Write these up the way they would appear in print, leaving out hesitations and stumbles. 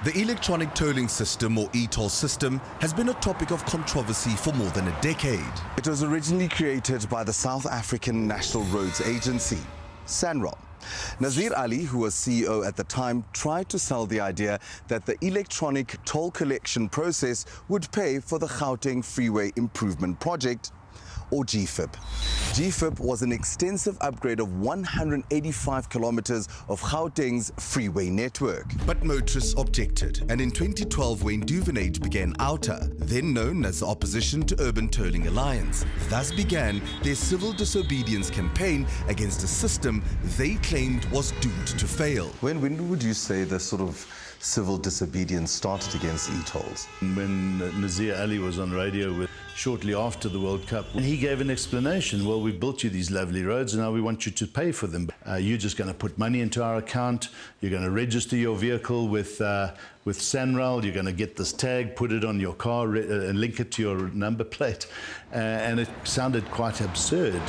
The electronic tolling system, or e-toll system, has been a topic of controversy for more than a decade. It was originally created by the South African National Roads Agency, SANRAL. Nazir Ali, who was CEO at the time, tried to sell the idea that the electronic toll collection process would pay for the Gauteng Freeway Improvement Project, or GFIP. GFIP was an extensive upgrade of 185 kilometers of Gauteng's freeway network. But motorists objected, and in 2012 when Duvenage began OUTA, then known as the Opposition to Urban Tolling Alliance, thus began their civil disobedience campaign against a system they claimed was doomed to fail. When would you say the sort of civil disobedience started against e-tolls? When Nazir Ali was on radio shortly after the World Cup, and he gave an explanation. Well, we built you these lovely roads and now we want you to pay for them. You're just going to put money into our account, you're going to register your vehicle with SANRAL, you're going to get this tag, put it on your car and link it to your number plate. And it sounded quite absurd.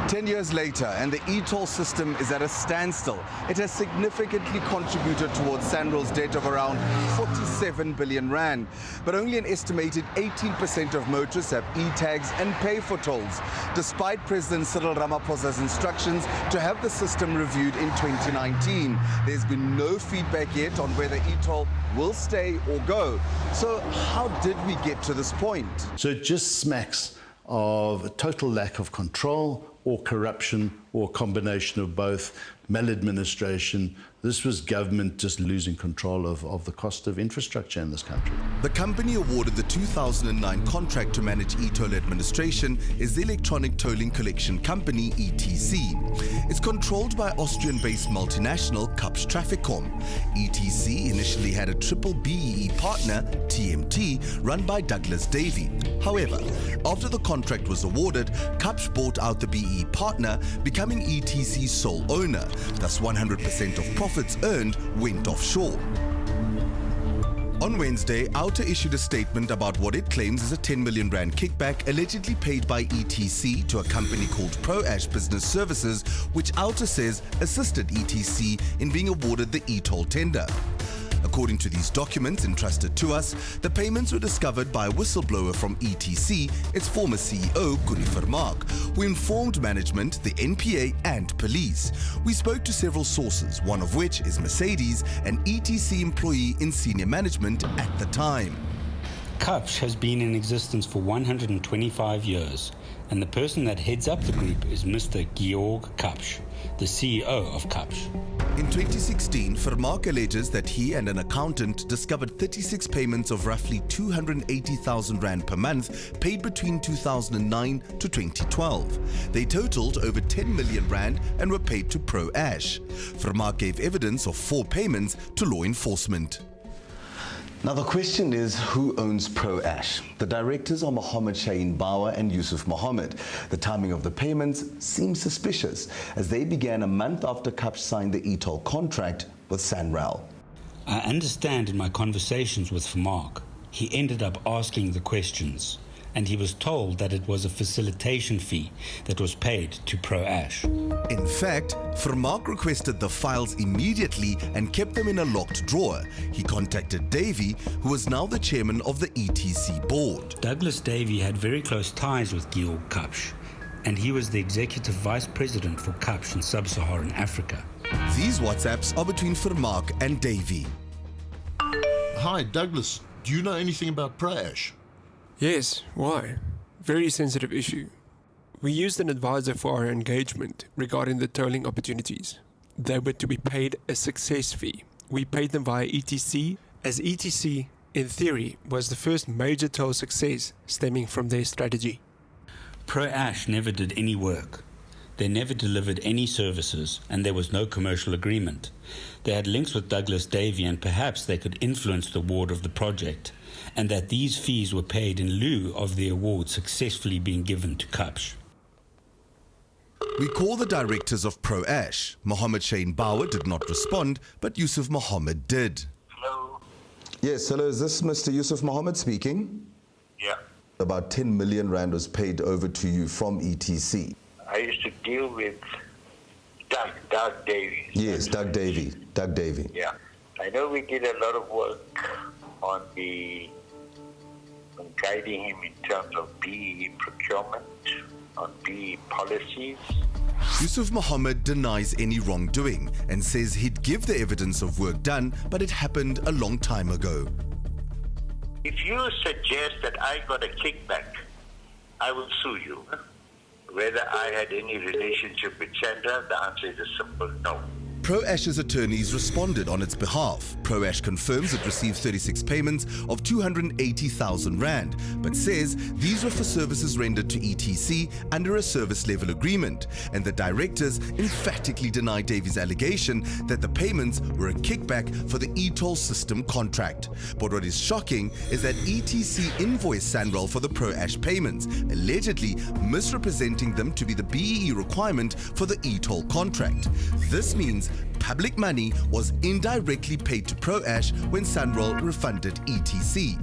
10 years later, and the e-toll system is at a standstill. It has significantly contributed towards SANRAL's debt of around 47 billion rand. But only an estimated 18% of motorists have e-tags and pay for tolls, despite President Cyril Ramaphosa's instructions to have the system reviewed in 2019. There's been no feedback yet on whether e-toll will stay or go. So how did we get to this point? So it just smacks of a total lack of control or corruption or a combination of both, maladministration. This was government just losing control of the cost of infrastructure in this country. The company awarded the 2009 contract to manage e-toll administration is the electronic tolling collection company, ETC. It's controlled by Austrian-based multinational Kapsch Trafficom. ETC initially had a triple BEE partner, TMT, run by Douglas Davey. However, after the contract was awarded, Kapsch bought out the BEE partner, becoming ETC's sole owner. Thus 100% of profits earned went offshore. On Wednesday, OUTA issued a statement about what it claims is a 10 million rand kickback allegedly paid by ETC to a company called ProAsh Business Services, which OUTA says assisted ETC in being awarded the e-toll tender. According to these documents entrusted to us, the payments were discovered by a whistleblower from ETC, its former CEO, Kuni Vermaak, who informed management, the NPA and police. We spoke to several sources, one of which is Mercedes, an ETC employee in senior management at the time. Kapsch has been in existence for 125 years, and the person that heads up the group is Mr. Georg Kapsch, the CEO of Kapsch. In 2016, Vermaak alleges that he and an accountant discovered 36 payments of roughly 280,000 rand per month paid between 2009 to 2012. They totaled over 10 million rand and were paid to ProAsh. Vermaak gave evidence of 4 payments to law enforcement. Now the question is, who owns ProAsh? The directors are Mohammed Shaheen Bawa and Yusuf Mohammed. The timing of the payments seems suspicious, as they began a month after Kapsch signed the e-toll contract with SANRAL. I understand in my conversations with Vermaak, he ended up asking the questions, and he was told that it was a facilitation fee that was paid to ProAsh. In fact, Vermaak requested the files immediately and kept them in a locked drawer. He contacted Davey, who was now the chairman of the ETC board. Douglas Davey had very close ties with Georg Kapsch, and he was the executive vice president for Kapsch in sub-Saharan Africa. These WhatsApps are between Vermaak and Davey. Hi, Douglas. Do you know anything about ProAsh? Yes, why? Very sensitive issue. We used an advisor for our engagement regarding the tolling opportunities. They were to be paid a success fee. We paid them via ETC, as ETC, in theory, was the first major toll success stemming from their strategy. ProAsh never did any work. They never delivered any services, and there was no commercial agreement. They had links with Douglas Davey, and perhaps they could influence the award of the project, and that these fees were paid in lieu of the award successfully being given to Kapsch. We called the directors of ProAsh. Mohammed Shaheen Bawa did not respond, but Yusuf Mohammed did. Hello. Yes, hello, is this Mr. Yusuf Mohammed speaking? Yeah. About 10 million rand was paid over to you from ETC. I used to deal with Doug Davies. Yes, Doug Davey. Yeah. I know we did a lot of work on guiding him in terms of BE procurement, on BE policies. Yusuf Mohammed denies any wrongdoing and says he'd give the evidence of work done, but it happened a long time ago. If you suggest that I got a kickback, I will sue you. Whether I had any relationship with Sandra, the answer is a simple no. ProAsh's attorneys responded on its behalf. ProAsh confirms it received 36 payments of 280,000 rand, but says these were for services rendered to ETC under a service level agreement, and the directors emphatically deny Davies' allegation that the payments were a kickback for the e-toll system contract. But what is shocking is that ETC invoiced Sanral for the ProAsh payments, allegedly misrepresenting them to be the BEE requirement for the e-toll contract. This means public money was indirectly paid to ProAsh when Sanral refunded ETC.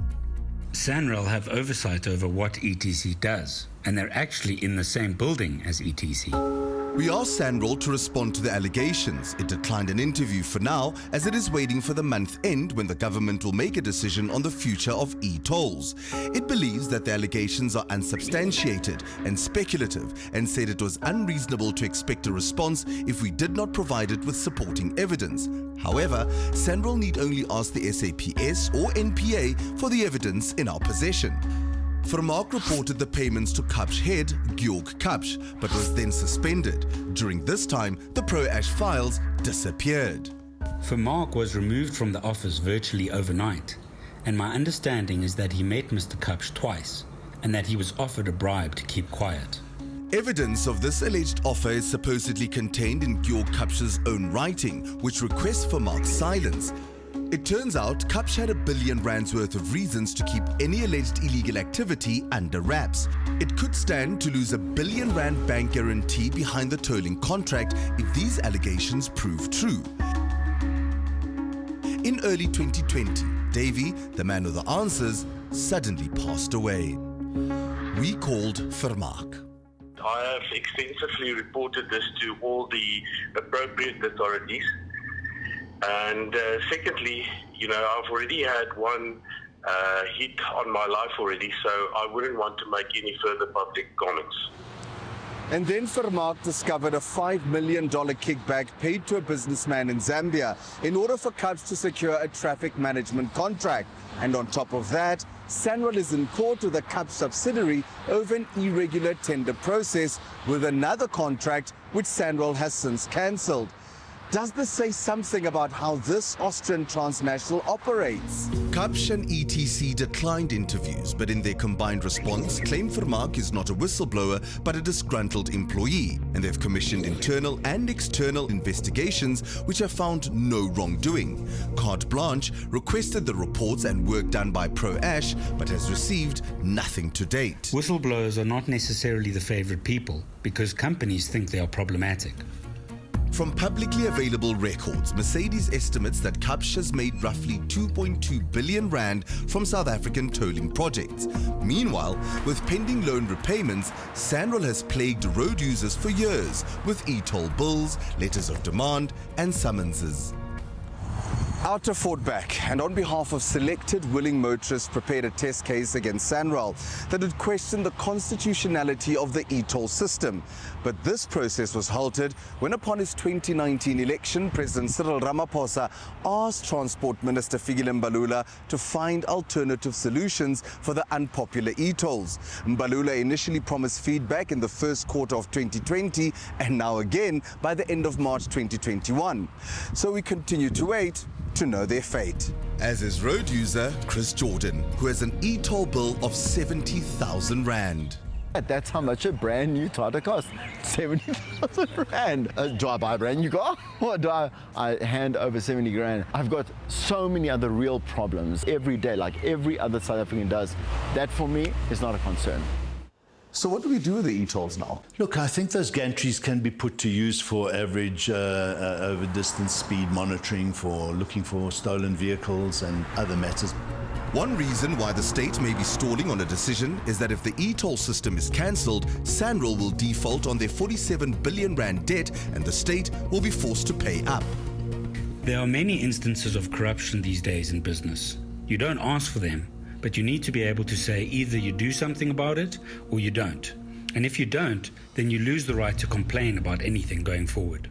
Sanral have oversight over what ETC does, and they're actually in the same building as ETC. We asked Sanral to respond to the allegations. It declined an interview for now, as it is waiting for the month end when the government will make a decision on the future of e-tolls. It believes that the allegations are unsubstantiated and speculative, and said it was unreasonable to expect a response if we did not provide it with supporting evidence. However, Sanral need only ask the SAPS or NPA for the evidence in our possession. Vermaak reported the payments to Kapsch head, Georg Kapsch, but was then suspended. During this time, the ProAsh files disappeared. Vermaak was removed from the office virtually overnight, and my understanding is that he met Mr. Kapsch twice, and that he was offered a bribe to keep quiet. Evidence of this alleged offer is supposedly contained in Georg Kapsch's own writing, which requests Vermaak's silence. It turns out Kapsch had R1 billion worth of reasons to keep any alleged illegal activity under wraps. It could stand to lose R1 billion bank guarantee behind the tolling contract if these allegations prove true. In early 2020, Davy, the man with the answers, suddenly passed away. We called Vermaak. I have extensively reported this to all the appropriate authorities. And secondly, I've already had one hit on my life already, so I wouldn't want to make any further public comments. And then Vermaak discovered a $5 million kickback paid to a businessman in Zambia in order for Kapsch to secure a traffic management contract. And on top of that, Sanral is in court with a Kapsch subsidiary over an irregular tender process with another contract which Sanral has since cancelled. Does this say something about how this Austrian transnational operates? Kapsch and ETC declined interviews, but in their combined response claimed Vermaak is not a whistleblower but a disgruntled employee, and they've commissioned internal and external investigations which have found no wrongdoing. Carte Blanche requested the reports and work done by ProAsh, but has received nothing to date. Whistleblowers are not necessarily the favorite people because companies think they are problematic. From publicly available records, Mercedes estimates that Kapsch has made roughly 2.2 billion rand from South African tolling projects. Meanwhile, with pending loan repayments, Sanral has plagued road users for years with e-toll bills, letters of demand and summonses. Out to Pushback, and on behalf of selected willing motorists prepared a test case against Sanral that would question the constitutionality of the e-toll system. But this process was halted when upon his 2019 election, President Cyril Ramaphosa asked Transport Minister Fikile Mbalula to find alternative solutions for the unpopular e-tolls. Mbalula initially promised feedback in the first quarter of 2020 and now again by the end of March 2021. So we continue to wait to know their fate. As is road user Chris Jordan, who has an e-toll bill of 70,000 rand. That's how much a brand new Tata costs, 70,000 rand. Do I buy a brand new car or do I hand over 70 grand? I've got so many other real problems every day, like every other South African does. That for me is not a concern. So what do we do with the e-tolls now? Look, I think those gantries can be put to use for average over-distance speed monitoring, for looking for stolen vehicles and other matters. One reason why the state may be stalling on a decision is that if the e-toll system is cancelled, Sanral will default on their 47 billion rand debt and the state will be forced to pay up. There are many instances of corruption these days in business. You don't ask for them, but you need to be able to say either you do something about it or you don't. And if you don't, then you lose the right to complain about anything going forward.